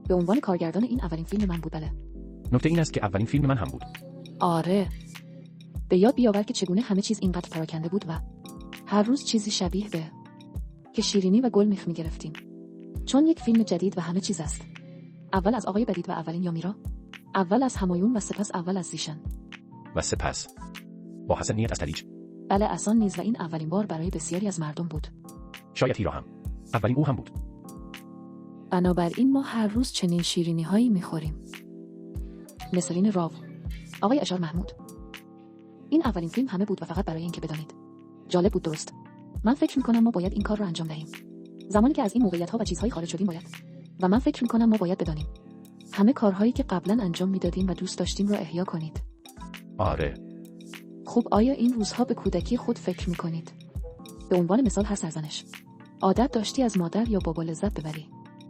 به عنوان کارگردان این اولین فیلم من بود. بله. نکته این است که اولین فیلم من هم بود. آره. به یاد بیاور که چگونه همه چیز اینقدر پراکنده بود و هر روز چیزی شبیه به که شیرینی و گل میخ میگرفتیم. چون یک فیلم جدید و همه چیز است. اول از آقای بدید و اولین یامیرا، اول از همایون و سپس اول از زیشن و سپس با حسن نیت از تلیج. بله احسان نیز و این اولین بار برای بسیاری از مردم بود. شاید هیرا هم. اولین او هم بود. بنابراین ما هر روز چنین شیرینی هایی میخوریم. مثلین راو، آقای اشار محمود. این اولین فیلم همه بود و فقط برای اینکه بدانید. جالب بود درست. من فکر میکنم ما باید این کار رو انجام دهیم. زمانی که از این موقعیت ها و چیزهای خارج شدیم باید. و من فکر میکنم ما باید بدانیم. همه کارهایی که قبلا انجام میدادیم و دوست داشتیم را احیا کنید. آره. خب آیا این روزها به کودکی خود فکر میکنید؟ به عنوان مثال هر سرزنش. عادت داشتی از مادر یا بابا لذت ببری.